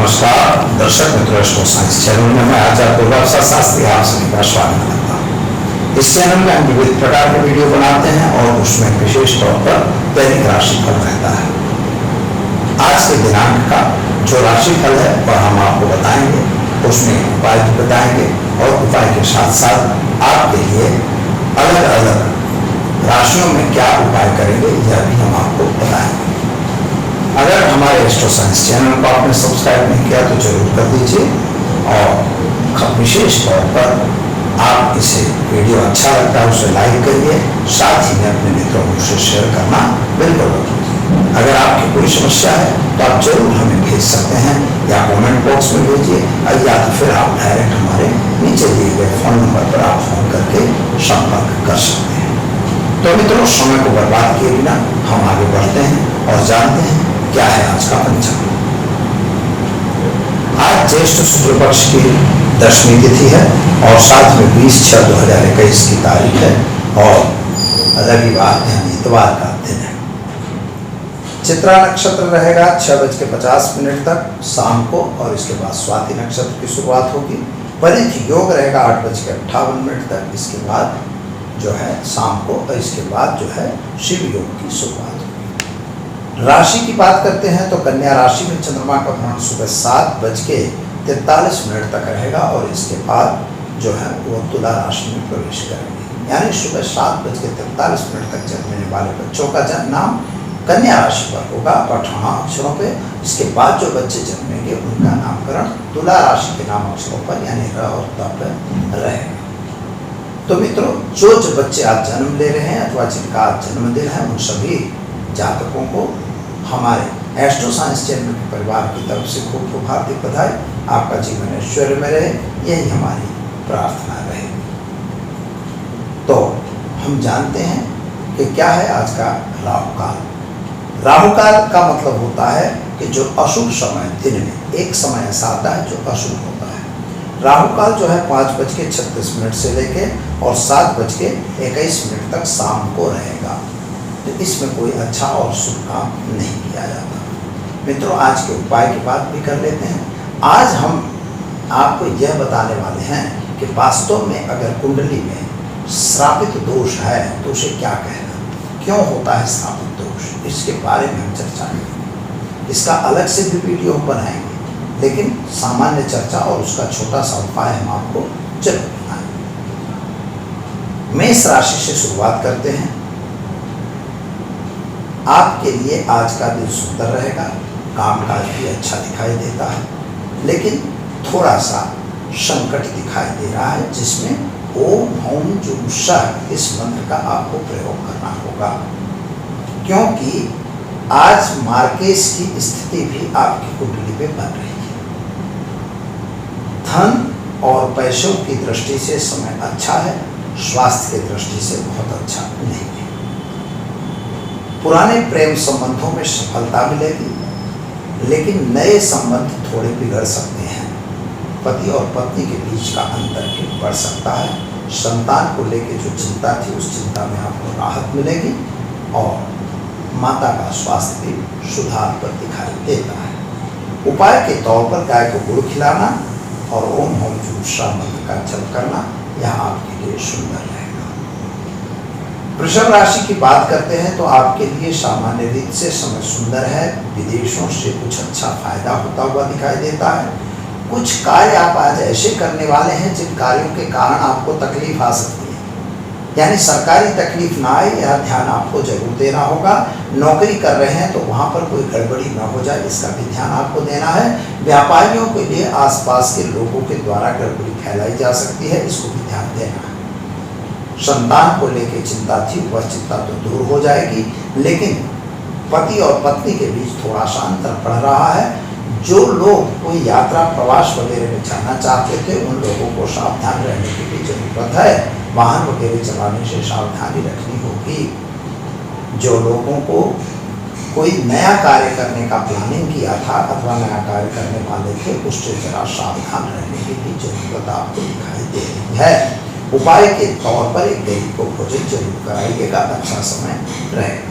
नमस्कार दर्शक मित्रों, एस्ट्रो साइंस चैनल में मैं आचार्य दुर्गाप्रसाद शास्त्री आप सभी का स्वागत करता हूँ। इस चैनल में हम विविध प्रकार के वीडियो बनाते हैं और उसमें विशेष तौर पर दैनिक राशिफल रहता है। आज के दिनांक का जो राशिफल है वह हम आपको बताएंगे, उसमें उपाय भी बताएंगे और उपाय के साथ साथ आपके लिए अलग अलग राशियों में क्या उपाय करेंगे यह भी हम आपको बताएंगे। अगर हमारे एस्ट्रो साइंस चैनल को आपने सब्सक्राइब नहीं किया तो जरूर कर दीजिए और विशेष तौर पर आप इसे वीडियो अच्छा लगता है उसे लाइक करिए, साथ ही में अपने मित्रों को उसे शेयर करना बिल्कुल मत भूलिए। अगर आपकी कोई समस्या है तो आप जरूर हमें भेज सकते हैं या कमेंट बॉक्स में भेजिए या तो फिर आप डायरेक्ट हमारे नीचे दिए गए फोन नंबर पर आप फोन करके संपर्क कर सकते हैं। तो मित्रों, समय को बर्बाद किए बिना हम आगे बढ़ते हैं और जानते हैं क्या है आज का पंचांग। आज ज्येष्ठ शुक्ल पक्ष की दशमी तिथि है और साथ में 20/6/2021 की तारीख है और रविवार यानी इतवार का दिन है। चित्रा नक्षत्र रहेगा 6:50 तक शाम को और इसके बाद स्वाति नक्षत्र की शुरुआत होगी। परित योग रहेगा 8:58 तक, इसके बाद जो है शाम को और इसके बाद जो है शिव योग की शुरुआत होगी। राशि की बात करते हैं तो कन्या राशि में चंद्रमा का भ्रमण सुबह 7:43 तक रहेगा और इसके बाद जो है वो तुला राशि में प्रवेश करेंगे, यानी सुबह 7:43 तक जन्मने वाले बच्चों का नाम कन्या राशि पर होगा पठाना अक्षरों पे। इसके बाद जो बच्चे जन्मेंगे उनका नामकरण तुला राशि के नाम अक्षरों पर यानी र और त पर रहेगा। तो मित्रों, जो बच्चे आज जन्म ले रहे हैं अथवा जिनका आज जन्मदिन है उन सभी जातकों को हमारे एस्ट्रो साइंस चैनल के परिवार की तरफ से खूब खूब हार्दिक बधाई। आपका जीवन ऐश्वर्य में रहे, यही हमारी प्रार्थना रहेगी। तो हम जानते हैं कि क्या है आज का राहु काल। राहु काल का मतलब होता है कि जो अशुभ समय दिन में एक समय ऐसा आता है जो अशुभ होता है। राहु काल जो है 5:36 से लेके और 7:21 तक शाम को रहेगा, तो इसमें कोई अच्छा और शुभ काम नहीं किया जाता। मित्रों, आज के उपाय की बात भी कर लेते हैं। आज हम आपको यह बताने वाले हैं कि वास्तव में अगर कुंडली में श्रापित दोष है तो उसे क्या कहना, क्यों होता है श्रापित दोष, इसके बारे में हम चर्चा करेंगे। इसका अलग से भी वीडियो बनाएंगे, लेकिन सामान्य चर्चा और उसका छोटा सा उपाय हम आपको जरूर बताएंगे। मेष राशि से शुरुआत करते हैं। आपके लिए आज का दिन सुंदर रहेगा, कामकाज भी अच्छा दिखाई देता है, लेकिन थोड़ा सा संकट दिखाई दे रहा है जिसमें ओम हौम जुम सह इस मंत्र का आपको प्रयोग करना होगा, क्योंकि आज मार्केश की स्थिति भी आपकी कुंडली में बन रही है। धन और पैसों की दृष्टि से समय अच्छा है, स्वास्थ्य की दृष्टि से बहुत अच्छा नहीं है। पुराने प्रेम संबंधों में सफलता मिलेगी, लेकिन नए संबंध थोड़े बिगड़ सकते हैं। पति और पत्नी के बीच का अंतर भी बढ़ सकता है। संतान को लेकर जो चिंता थी उस चिंता में आपको राहत मिलेगी और माता का स्वास्थ्य भी सुधार पर दिखाई देता है। उपाय के तौर पर गाय को गुड़ खिलाना और ओम हौम जुम सह मंत्र का जप करना यह आपके लिए सुंदर रहेगा। वृषभ राशि की बात करते हैं तो आपके लिए सामान्य रीत से समय सुंदर है। विदेशों से कुछ अच्छा फायदा होता हुआ दिखाई देता है। कुछ कार्य आप आज ऐसे करने वाले हैं जिन कार्यों के कारण आपको तकलीफ आ सकती है, यानी सरकारी तकलीफ ना आए यह ध्यान आपको जरूर देना होगा। नौकरी कर रहे हैं तो वहाँ पर कोई गड़बड़ी ना हो जाए, इसका भी ध्यान आपको देना है। व्यापारियों के लिए आसपास के लोगों के द्वारा गड़बड़ी फैलाई जा सकती है, इसको भी ध्यान देना है। संतान को लेकर चिंता थी वह चिंता तो दूर हो जाएगी, लेकिन पति और पत्नी के बीच थोड़ा सा अंतर बढ़ रहा है। जो लोग कोई यात्रा प्रवास वगैरह में जाना चाहते थे उन लोगों को सावधान रहने की भी जरूरत है। वाहन वगैरह चलाने से सावधानी रखनी होगी। जो लोगों को कोई नया कार्य करने का प्लानिंग किया था अथवा नया कार्य करने वाले थे उससे जरा सावधान रहने की भी जरूरत आपको दिखाई दे रही है। उपाय के तौर पर एक गरीब को भोजन जरूर कराइएगा, अच्छा समय रहेगा।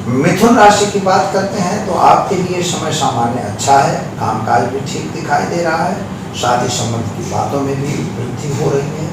मिथुन राशि की बात करते हैं तो आपके लिए समय सामान्य अच्छा है, कामकाज भी ठीक दिखाई दे रहा है, शादी संबंध की बातों में भी वृद्धि हो रही है,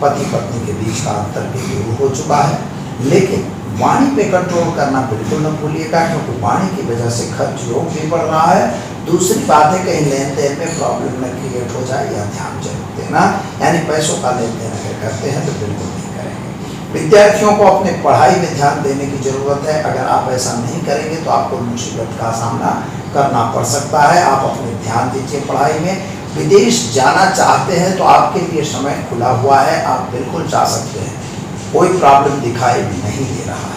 पति पत्नी के बीच का अंतर भी दूर हो चुका है। लेकिन वाणी पे कंट्रोल करना बिल्कुल न भूलिएगा, क्योंकि वाणी की वजह से खर्च योग भी बढ़ रहा है। दूसरी बात है, कहीं लेन देन में प्रॉब्लम न क्रिएट हो जाए, या ध्यान जरूर देना, यानी पैसों का लेन देन अगर करते हैं तो बिल्कुल नहीं करेंगे। विद्यार्थियों को अपने पढ़ाई में ध्यान देने की जरूरत है, अगर आप ऐसा नहीं करेंगे तो आपको मुसीबत का सामना करना पड़ सकता है। आप अपने ध्यान दीजिए पढ़ाई में। विदेश जाना चाहते हैं तो आपके लिए समय खुला हुआ है, आप बिल्कुल जा सकते हैं, कोई प्रॉब्लम दिखाई नहीं दे रहा है।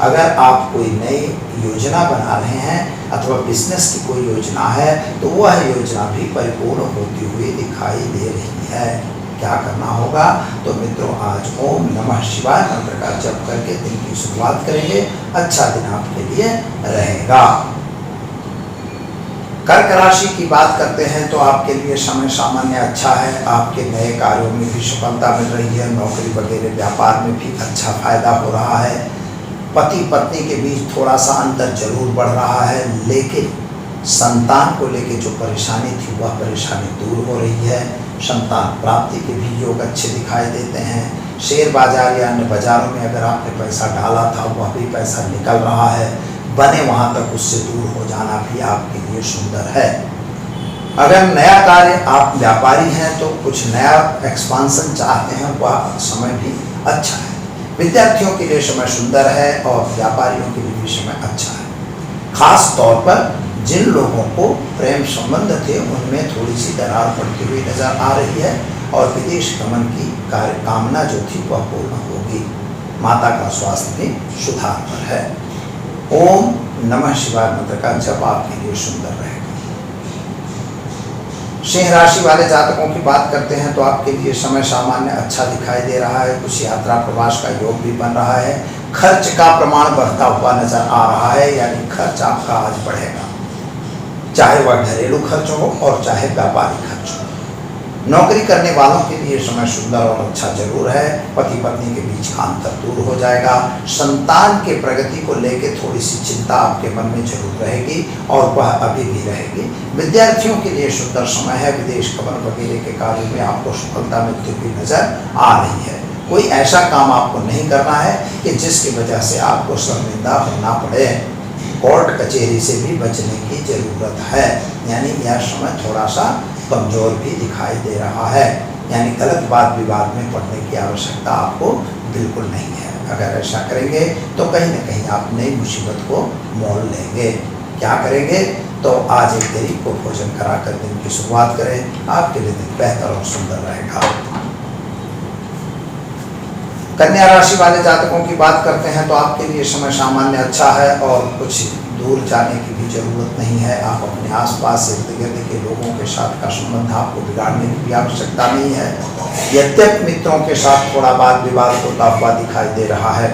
अगर आप कोई नई योजना बना रहे हैं अथवा बिजनेस की कोई योजना है तो वह योजना भी परिपूर्ण होती हुई दिखाई दे रही है। क्या करना होगा? तो मित्रों, आज ओम नमः शिवाय मंत्र का जप करके दिन की शुरुआत करेंगे, अच्छा दिन आपके लिए रहेगा। कर्क राशि की बात करते हैं तो आपके लिए समय सामान्य अच्छा है, आपके नए कार्यों में भी सफलता मिल रही है, नौकरी वगैरह व्यापार में भी अच्छा फायदा हो रहा है। पति पत्नी के बीच थोड़ा सा अंतर जरूर बढ़ रहा है, लेकिन संतान को लेकर जो परेशानी थी वह परेशानी दूर हो रही है। संतान प्राप्ति के भी योग अच्छे दिखाई देते हैं। शेयर बाजार या अन्य बाजारों में अगर आपने पैसा डाला था वह भी पैसा निकल रहा है, बने वहाँ तक उससे दूर हो जाना भी आपके लिए सुंदर है। अगर नया कार्य आप व्यापारी हैं तो कुछ नया एक्सपांसन चाहते हैं, वह समय भी अच्छा है। विद्यार्थियों के लिए समय सुंदर है और व्यापारियों के लिए भी समय अच्छा है। खास तौर पर जिन लोगों को प्रेम संबंध थे उनमें थोड़ी सी दरार पड़ती हुई नजर आ रही है और विदेश गमन की कामना जो थी वह पूर्ण होगी। माता का स्वास्थ्य भी सुधार पर है। ओम नमः शिवाय मंत्र का जप आपके लिए सुंदर रहेगा। सिंह राशि वाले जातकों की बात करते हैं तो आपके लिए समय सामान्य अच्छा दिखाई दे रहा है, कुछ यात्रा प्रवास का योग भी बन रहा है। खर्च का प्रमाण बढ़ता हुआ नजर आ रहा है, यानी खर्च आपका आज बढ़ेगा, चाहे वह घरेलू खर्च हो और चाहे व्यापारिक खर्च हो। नौकरी करने वालों के लिए समय सुंदर और अच्छा जरूर है। पति पत्नी के बीच का अंतर दूर हो जाएगा। संतान के प्रगति को लेकर थोड़ी सी चिंता आपके मन में जरूर रहेगी और वह अभी भी रहेगी। विद्यार्थियों के लिए सुंदर समय है। विदेश गमन वगैरह के कार्य में आपको सफलता मिलती हुई नजर आ रही है। कोई ऐसा काम आपको नहीं करना है कि जिसकी वजह से आपको शर्मिंदा होना पड़े। कोर्ट कचहरी से भी बचने की जरूरत है, यानी यह समय थोड़ा सा कमजोर भी दिखाई दे रहा है, यानी गलत वाद विवाद में पड़ने की आवश्यकता आपको बिल्कुल नहीं है। अगर ऐसा करेंगे तो कहीं ना कहीं आप नई मुसीबत को मोल लेंगे। क्या करेंगे? तो आज एक गरीब को भोजन कराकर दिन की शुरुआत करें, आपके लिए दिन बेहतर और सुंदर रहेगा। कन्या राशि वाले जातकों की बात करते हैं तो आपके लिए समय सामान्य अच्छा है और कुछ दूर जाने की भी जरूरत नहीं है। आप अपने आसपास इर्द गिर्द के लोगों के साथ का संबंध आपको बिगाड़ने की भी आवश्यकता नहीं है। यद्यप मित्रों के साथ थोड़ा वाद विवाद होता हुआ दिखाई दे रहा है।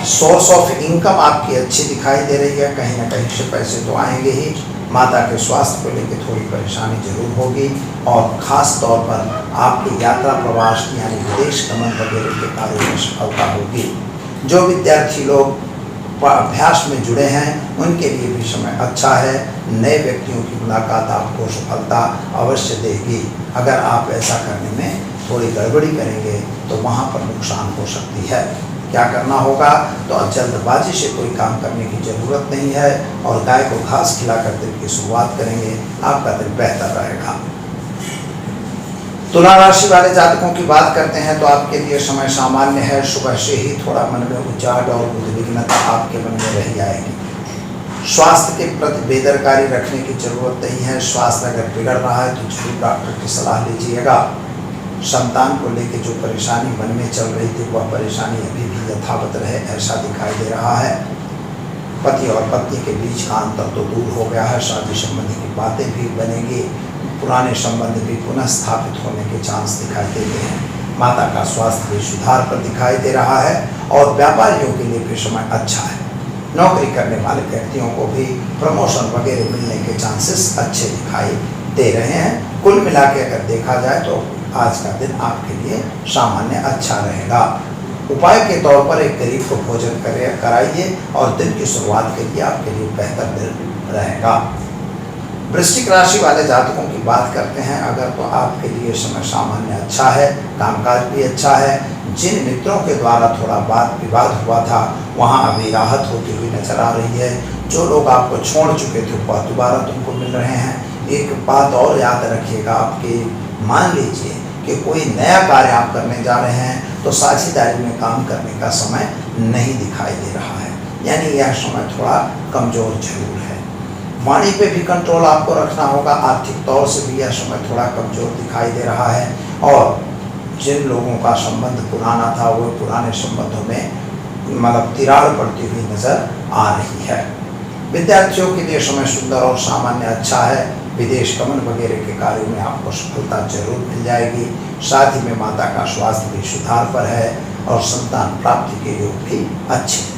सोर्स ऑफ इनकम आपकी अच्छी दिखाई दे रही है, कहीं ना कहीं से पैसे तो आएंगे ही। माता के स्वास्थ्य को लेकर थोड़ी परेशानी जरूर होगी और ख़ास तौर पर आपकी यात्रा प्रवास यानी विदेश गमन वगैरह के कार्य में सफलता होगी। जो विद्यार्थी लोग अभ्यास में जुड़े हैं उनके लिए भी समय अच्छा है। नए व्यक्तियों की मुलाकात आपको सफलता अवश्य देगी। अगर आप ऐसा करने में थोड़ी गड़बड़ी करेंगे तो वहाँ पर नुकसान हो सकती है। क्या करना होगा? तो जल्दबाजी से कोई काम करने की ज़रूरत नहीं है और गाय को घास खिलाकर दिन की शुरुआत करेंगे, आपका दिन बेहतर रहेगा। तुला राशि वाले जातकों की बात करते हैं तो आपके लिए समय सामान्य है। सुबह से ही थोड़ा मन में उचाट और उद्विग्नता आपके मन में रही आएगी। स्वास्थ्य के प्रति बेदरकारी रखने की जरूरत नहीं है। स्वास्थ्य अगर बिगड़ रहा है तो जरूर डॉक्टर की सलाह लीजिएगा। संतान को लेकर जो परेशानी मन में चल रही थी वह परेशानी अभी भी यथावत रहे ऐसा दिखाई दे रहा है। पति और पत्नी के बीच का अंतर तो दूर हो गया है। शादी संबंधी की बातें भी बनेंगी। पुराने संबंध भी पुनः स्थापित होने के चांस दिखाई देते हैं। माता का स्वास्थ्य भी सुधार पर दिखाई दे रहा है और व्यापारियों के लिए भी समय अच्छा है। नौकरी करने वाले व्यक्तियों को भी प्रमोशन वगैरह मिलने के चांसेस अच्छे दिखाई दे रहे हैं। कुल मिला के अगर देखा जाए तो आज का दिन आपके लिए सामान्य अच्छा रहेगा। उपाय के तौर पर एक गरीब को भोजन कराइए और दिन की शुरुआत के लिए आपके लिए बेहतर दिन रहेगा। वृश्चिक राशि वाले जातकों की बात करते हैं अगर, तो आपके लिए समय सामान्य अच्छा है, कामकाज भी अच्छा है। जिन मित्रों के द्वारा थोड़ा वाद विवाद हुआ था वहाँ अभी राहत होती हुई नजर आ रही है। जो लोग आपको छोड़ चुके थे वह दोबारा तुमको मिल रहे हैं। एक बात और याद रखिएगा, आपके मान लीजिए कि कोई नया कार्य आप करने जा रहे हैं तो साझेदारी में काम करने का समय नहीं दिखाई दे रहा है, यानी यह समय थोड़ा कमजोर जरूर है। वाणी पे भी कंट्रोल आपको रखना होगा। आर्थिक तौर से भी यह समय थोड़ा कमजोर दिखाई दे रहा है और जिन लोगों का संबंध पुराना था वो पुराने संबंधों में मतलब तिराड़ पड़ती हुई नजर आ रही है। विद्यार्थियों के लिए समय सुंदर और सामान्य अच्छा है। विदेश गमन वगैरह के कार्यों में आपको सफलता जरूर मिल जाएगी। साथ ही में माता का स्वास्थ्य भी सुधार पर है और संतान प्राप्ति के योग भी अच्छे हैं।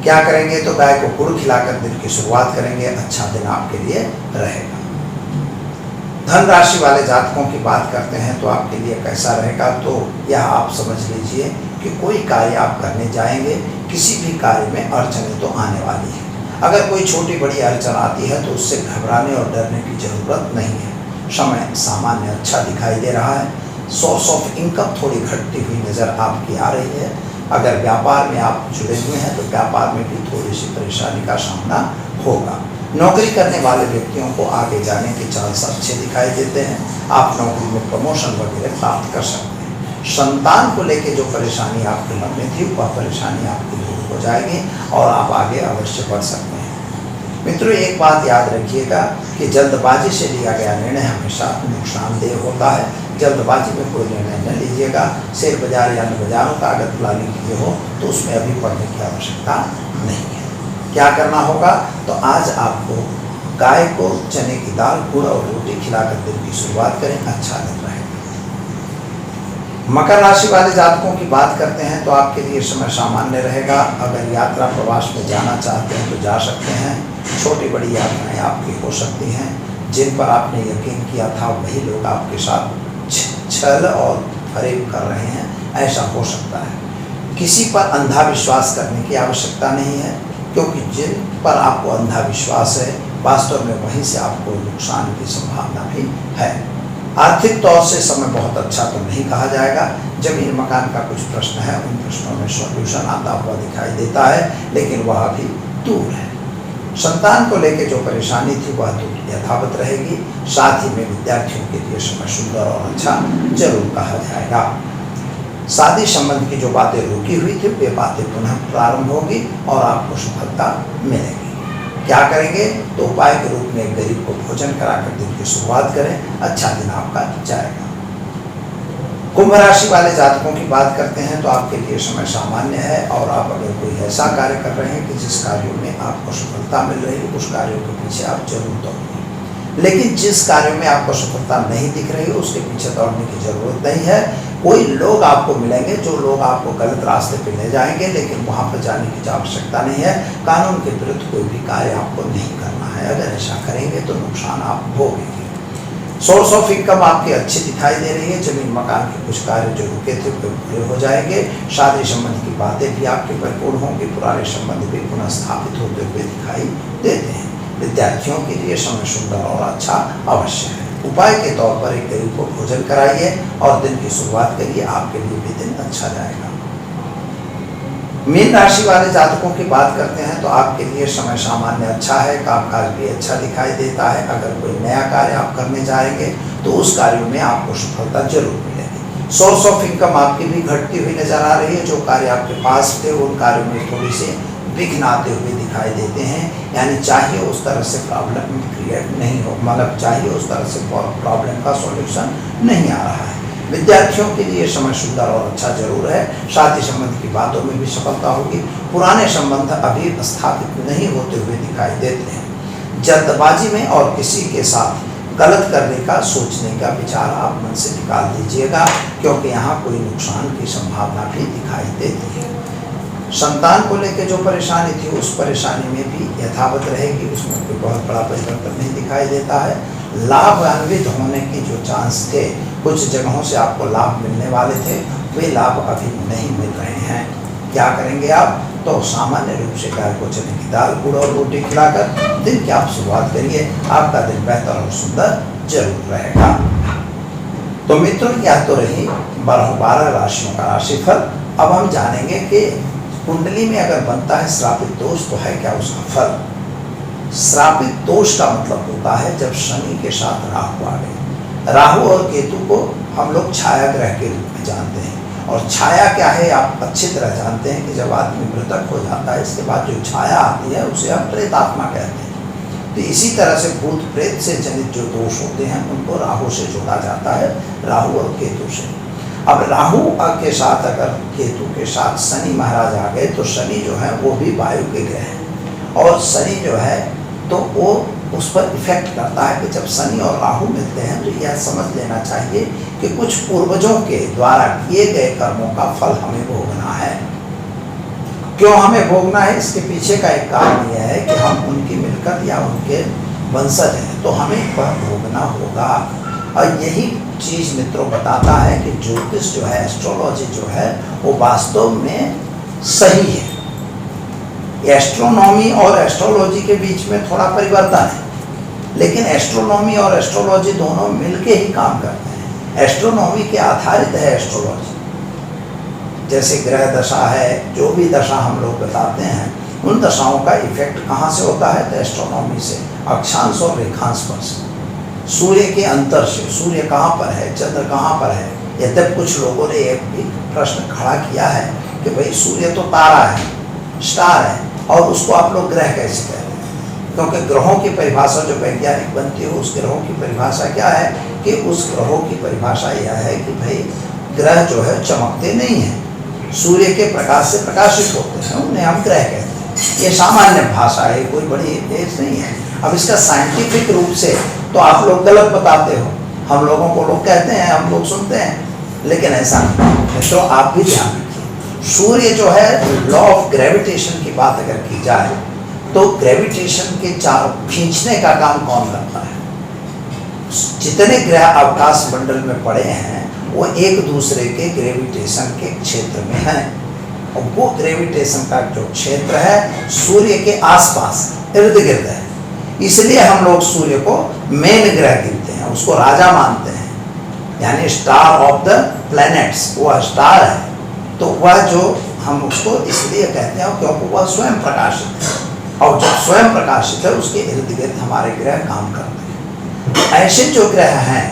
क्या करेंगे, तो गाय को गुड़ खिलाकर दिन की शुरुआत करेंगे, अच्छा दिन आपके लिए रहेगा। धन राशि वाले जातकों की बात करते हैं तो आपके लिए कैसा रहेगा, तो यह आप समझ लीजिए कि कोई कार्य आप करने जाएंगे, किसी भी कार्य में अड़चनें तो आने वाली है। अगर कोई छोटी बड़ी अड़चन आती है तो उससे घबराने और डरने की जरूरत नहीं है। समय सामान्य अच्छा दिखाई दे रहा है। सोर्स ऑफ इनकम थोड़ी घटती हुई नजर आपकी आ रही है। अगर व्यापार में आप जुड़े हुए हैं तो व्यापार में भी थोड़ी सी परेशानी का सामना होगा। नौकरी करने वाले व्यक्तियों को आगे जाने के चांस अच्छे दिखाई देते हैं। आप नौकरी में प्रमोशन वगैरह प्राप्त कर सकते हैं। संतान को लेके जो परेशानी आपके मन में थी वह परेशानी आपकी दूर हो जाएगी और आप आगे अवश्य बढ़ सकते हैं। मित्रों, एक बात याद रखिएगा कि जल्दबाजी से लिया गया निर्णय हमेशा नुकसानदेह होता है। जल्दबाजी में कोई निर्णय न लीजिएगा। शेयर बाजार या बाजारों का अगर प्लानिंग किए हो तो उसमें अभी पढ़ने की आवश्यकता नहीं है। क्या करना होगा, तो आज आपको गाय को चने की दाल, गुड़ और रोटी खिलाकर दिन की शुरुआत करें, अच्छा दिन रहेगा। मकर राशि वाले जातकों की बात करते हैं तो आपके लिए समय सामान्य रहेगा। अगर यात्रा प्रवास में जाना चाहते हैं तो जा सकते हैं। छोटी बड़ी यात्राएं आपकी हो सकती हैं। जिन पर आपने यकीन किया था वही लोग आपके साथ छल और फरेब कर रहे हैं, ऐसा हो सकता है। किसी पर अंधा विश्वास करने की आवश्यकता नहीं है, क्योंकि जिन पर आपको अंधा विश्वास है वास्तव में वहीं से आपको नुकसान की संभावना भी है। आर्थिक तौर से समय बहुत अच्छा तो नहीं कहा जाएगा। जमीन मकान का कुछ प्रश्न है, उन प्रश्नों में सॉल्यूशन आता हुआ दिखाई देता है, लेकिन वह अभी दूर है। संतान को लेकर जो परेशानी थी वह तो यथावत रहेगी। साथ ही में विद्यार्थियों के लिए समय सुंदर और अच्छा जरूर कहा जाएगा। शादी संबंध की जो बातें रुकी हुई थी वे बातें पुनः प्रारंभ होगी और आपको सफलता मिलेगी। क्या करेंगे, तो उपाय के रूप में एक गरीब को भोजन कराकर दिन की शुरुआत करें, अच्छा दिन आपका जाएगा। कुंभ राशि वाले जातकों की बात करते हैं तो आपके लिए समय सामान्य है और आप अगर कोई ऐसा कार्य कर रहे हैं कि जिस कार्यों में आपको सफलता मिल रही है उस कार्यों के पीछे आप जरूर दौड़ेंगे। लेकिन जिस कार्य में आपको सफलता नहीं दिख रही है उसके पीछे दौड़ने की जरूरत नहीं है। कोई लोग आपको मिलेंगे जो लोग आपको गलत रास्ते पे ले जाएंगे, लेकिन वहाँ पर जाने की आवश्यकता नहीं है। कानून के विरुद्ध कोई भी कार्य आपको नहीं करना है। अगर ऐसा करेंगे तो नुकसान आप भोगेंगे। सोर्स ऑफ इनकम आपकी अच्छी दिखाई दे रही है। जमीन मकान के कुछ कार्य जो रुके थे वे पूरे हो जाएंगे। शादी संबंध की बातें भी आपकी परिपूर्ण होंगी। पुराने संबंध भी पुनः स्थापित होते हुए दिखाई देते हैं। विद्यार्थियों के लिए समय सुंदर और अच्छा अवश्य है। उपाय के तौर पर एक गरीब को भोजन कराइए और दिन की शुरुआत करिए, आपके लिए भी दिन अच्छा जाएगा। मीन राशि वाले जातकों की बात करते हैं तो आपके लिए समय सामान्य अच्छा है। कामकाज भी अच्छा दिखाई देता है। अगर कोई नया कार्य आप करने जाएंगे तो उस कार्य में आपको सफलता जरूर मिलेगी। सोर्स ऑफ इनकम आपकी भी घटती हुई नजर आ रही है। जो कार्य आपके पास थे उन कार्यों में थोड़ी सी विघ्न आते हुए दिखाई देते हैं, यानी चाहिए उस तरह से प्रॉब्लम क्रिएट नहीं हो, मतलब चाहिए उस तरह से प्रॉब्लम का सॉल्यूशन नहीं आ रहा है। विद्यार्थियों के लिए समय सुंदर और अच्छा जरूर है। शादी संबंध की बातों में भी सफलता होगी। पुराने संबंध अभी स्थापित नहीं होते हुए दिखाई देते हैं। जल्दबाजी में और किसी के साथ गलत करने का सोचने का विचार आप मन से निकाल दीजिएगा, क्योंकि यहाँ कोई नुकसान की संभावना भी दिखाई देती है। संतान को लेकर जो परेशानी थी उस परेशानी में भी यथावत रहेगी, उसमें कोई बहुत बड़ा परिवर्तन नहीं दिखाई देता है। लाभान्वित होने की जो चांस थे, कुछ जगहों से आपको लाभ मिलने वाले थे वे लाभ अभी नहीं मिल रहे हैं। क्या करेंगे आप? तो सामान्य रूप से गाय को चने की दाल, गुड़ और रोटी खिलाकर दिन की आप शुरुआत करिए। आपका दिन बेहतर और सुंदर जरूर रहेगा। तो मित्रों, यह तो रही 12 राशियों का राशिफल। अब हम जानेंगे कि कुंडली में अगर बनता है श्रापित दोष तो है क्या उसका फल। श्रापित दोष का मतलब होता है जब शनि के साथ राहु आ गए। राहु और केतु को हम लोग छाया ग्रह के रूप में जानते हैं, और छाया क्या है आप अच्छी तरह जानते हैं कि जब आदमी मृतक हो जाता है इसके बाद जो छाया आती है उसे हम प्रेतात्मा कहते हैं। तो इसी तरह से भूत प्रेत से जनित जो दोष होते हैं उनको राहु से जोड़ा जाता है, राहु और केतु से। अब राहु के साथ अगर केतु के साथ शनि महाराज आ गए तो शनि जो है वो भी वायु के ग्रह हैं, और शनि जो है तो वो उस पर इफेक्ट करता है कि जब शनि और राहु मिलते हैं तो यह समझ लेना चाहिए कि कुछ पूर्वजों के द्वारा किए गए कर्मों का फल हमें भोगना है। क्यों हमें भोगना है? इसके पीछे का एक कारण यह है कि हम उनकी मिलकत या उनके वंशज हैं, तो हमें वह भोगना होगा। और यही चीज मित्रों बताता है कि ज्योतिष जो है, एस्ट्रोलॉजी जो है, वो वास्तव में सही है। एस्ट्रोनॉमी और एस्ट्रोलॉजी के बीच में थोड़ा परिवर्तन है, लेकिन एस्ट्रोनॉमी और एस्ट्रोलॉजी दोनों मिलके ही काम करते हैं। एस्ट्रोनॉमी के आधारित है एस्ट्रोलॉजी। जैसे ग्रह दशा है, जो भी दशा हम लोग बताते हैं, उन दशाओं का इफेक्ट कहाँ से होता है? तो एस्ट्रोनॉमी से, अक्षांश और रेखांश पर से, सूर्य के अंतर से। सूर्य कहाँ पर है, चंद्र कहाँ पर है। यद्यप कुछ लोगों ने एक भी प्रश्न खड़ा किया है कि भाई सूर्य तो तारा है, स्टार है, और उसको आप लोग ग्रह कैसे कहते हैं? क्योंकि ग्रहों की परिभाषा जो वैज्ञानिक बनती है, उस ग्रहों की परिभाषा क्या है कि उस ग्रहों की परिभाषा यह है कि भाई ग्रह जो है चमकते नहीं हैं, सूर्य के प्रकाश से प्रकाशित होते हैं, उन्हें हम ग्रह कहते हैं। ये सामान्य भाषा है, कोई बड़ी तेज नहीं है। अब इसका साइंटिफिक रूप से तो आप लोग गलत बताते हो, हम लोगों को लोग कहते हैं, हम लोग सुनते हैं, लेकिन ऐसा नहीं। तो आप भी ध्यान रखिए, सूर्य जो है, लॉ ऑफ ग्रेविटेशन की बात अगर की जाए तो ग्रेविटेशन के चारों खींचने का काम कौन करता है? जितने ग्रह अवकाश मंडल में पड़े हैं वो एक दूसरे के ग्रेविटेशन के क्षेत्र में हैं, और वो ग्रेविटेशन का जो क्षेत्र है सूर्य के आसपास इर्द गिर्द है। इसलिए हम लोग सूर्य को मेन ग्रह गिनते हैं, उसको राजा मानते हैं, यानी स्टार ऑफ द प्लैनेट्स, वह स्टार है। तो वह जो हम उसको इसलिए कहते हैं क्योंकि वह स्वयं प्रकाशित है, और जब स्वयं प्रकाशित है उसके इर्द गिर्द हमारे ग्रह काम करते हैं। ऐसे जो ग्रह हैं,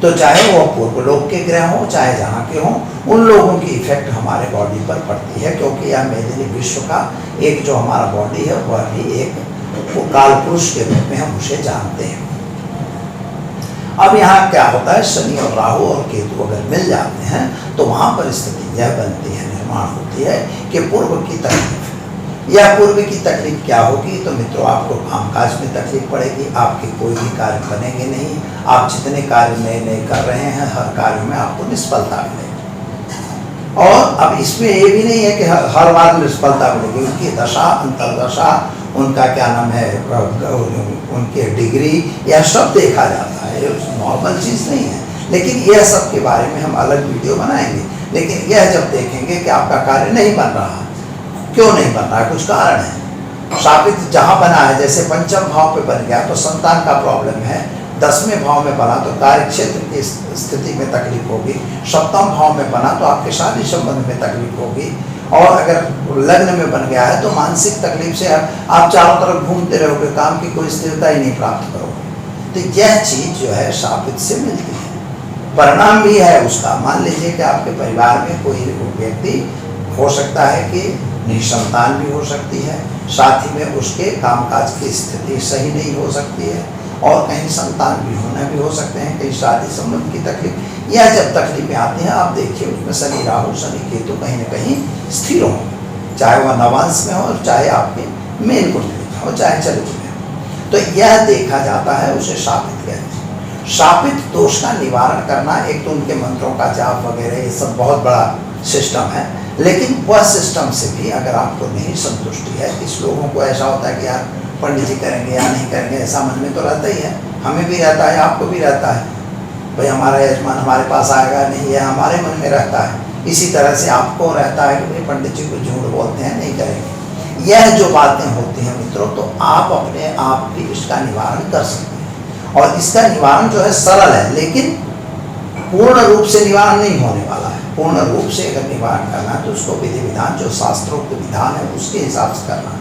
तो चाहे वो पूर्व लोक के ग्रह हों चाहे जहाँ के हों, उन लोगों की इफेक्ट हमारे बॉडी पर पड़ती है, क्योंकि यह मेदिनी विश्व का एक जो हमारा बॉडी है वह भी एक वो काल पुरुष के रूप में हम उसे जानते हैं। अब यहाँ क्या होता है, शनि और राहु और केतु अगर मिल जाते हैं तो वहाँ पर स्थिति यह बनती है, निर्माण होती है कि पूर्व की तकलीफ। यह पूर्व की तकलीफ क्या होगी? तो मित्रों, आपको कामकाज में तकलीफ पड़ेगी, आपके कोई भी कार्य बनेंगे नहीं, आप जितने कार्य नए नए कर रहे हैं हर कार्य में आपको निष्फलता मिलेगी। और अब इसमें ये भी नहीं है कि हर बार निष्फलता मिलेगी, उनकी दशा अंतरदशा, उनका क्या नाम है, उनके डिग्री, यह सब देखा जाता है, नॉर्मल चीज़ नहीं है। लेकिन यह सब के बारे में हम अलग वीडियो बनाएंगे। लेकिन यह जब देखेंगे कि आपका कार्य नहीं बन रहा, क्यों नहीं बन रहा है, कुछ कारण है। शापित जहाँ बना है, जैसे पंचम भाव पे बन गया तो संतान का प्रॉब्लम है, 10वें भाव में बना तो कार्य क्षेत्र की स्थिति में तकलीफ होगी, 7वें भाव में बना तो आपके शादी संबंध में तकलीफ होगी, और अगर लग्न में बन गया है तो मानसिक तकलीफ से आप चारों तरफ घूमते रहोगे, काम की कोई स्थिरता ही नहीं प्राप्त करोगे। तो यह चीज़ जो है शापित से मिलती है। परिणाम भी है उसका, मान लीजिए कि आपके परिवार में कोई व्यक्ति हो सकता है कि निसंतान भी हो सकती है, साथ ही में उसके कामकाज की स्थिति सही नहीं हो सकती है, और कहीं संतान भी होना भी हो सकते हैं, कहीं शादी संबंध की तकलीफ। यह जब तकलीफें आती हैं आप देखिए उसमें शनि राहु शनि केतु कहीं न कहीं स्थिर हो, चाहे वह नवांश में हो, चाहे आपके मेन कुंडली में हो, चाहे चलित में हो। तो यह देखा जाता है, उसे शापित कहते हैं। शापित दोष का निवारण करना, एक तो उनके मंत्रों का जाप वगैरह, ये सब बहुत बड़ा सिस्टम है, लेकिन वह सिस्टम से भी अगर आपको नहीं संतुष्टि है, इस लोगों को ऐसा होता है कि यार पंडित जी करेंगे या नहीं करेंगे, ऐसा मन में तो रहता ही है, हमें भी रहता है, आपको भी रहता है, भाई हमारा यजमान हमारे पास आएगा नहीं, यह हमारे मन में रहता है। इसी तरह से आपको रहता है कि भाई पंडित जी को झूठ बोलते हैं, नहीं करेंगे। यह जो बातें होती हैं मित्रों, तो आप अपने आप भी इसका निवारण कर सकते हैं। और इसका निवारण जो है सरल है, लेकिन पूर्ण रूप से निवारण नहीं होने वाला है। पूर्ण रूप से अगर निवारण करना है तो उसको विधि विधान, जो शास्त्रोक्त विधान है उसके हिसाब से करना है।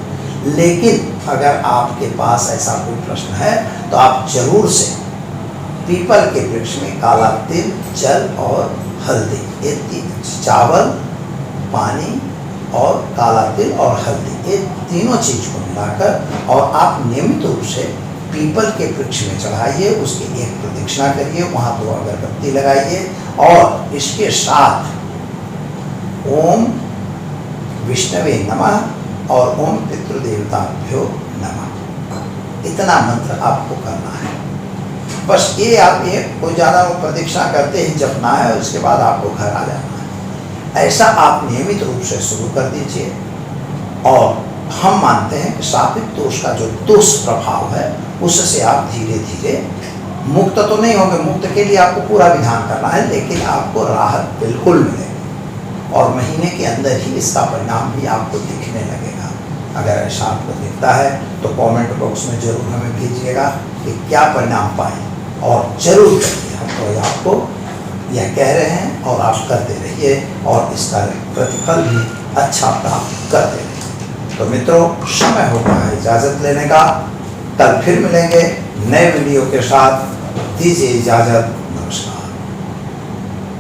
लेकिन अगर आपके पास ऐसा कोई प्रश्न है तो आप जरूर से पीपल के वृक्ष में काला तिल, जल और हल्दी, ये चावल, पानी और काला तिल और हल्दी, ये तीनों चीज को मिलाकर और आप नियमित रूप से पीपल के वृक्ष में चढ़ाइए, उसकी एक प्रदक्षिणा करिए, वहाँ 2 अगरबत्ती लगाइए और इसके साथ ओम विष्णवे नमः और ओम पितृदेवताभ्यो नमः, इतना मंत्र आपको करना है। बस ये आप ये कोई ज़्यादा प्रदक्षिणा करते ही जपना है, उसके बाद आपको घर आ जाना है। ऐसा आप नियमित रूप से शुरू कर दीजिए। और हम मानते हैं कि सात्विक दोष का जो दुष्प्रभाव है उससे आप धीरे धीरे मुक्त तो नहीं होंगे। मुक्त के लिए आपको पूरा विधान करना है, लेकिन आपको राहत बिल्कुल मिलेगी और महीने के अंदर ही इसका परिणाम भी आपको दिखने लगेगा। अगर ऐसा आपको दिखता है तो कमेंट बॉक्स में जरूर हमें भेजिएगा कि क्या परिणाम पाए, और जरूर करिए। हम तो आपको यह कह रहे हैं और आप करते रहिए और इसका प्रतिफल भी अच्छा प्राप्त करते रहिए। तो मित्रों, समय हो गया है इजाज़त लेने का। कल फिर मिलेंगे नए वीडियो के साथ। दीजिए इजाज़त।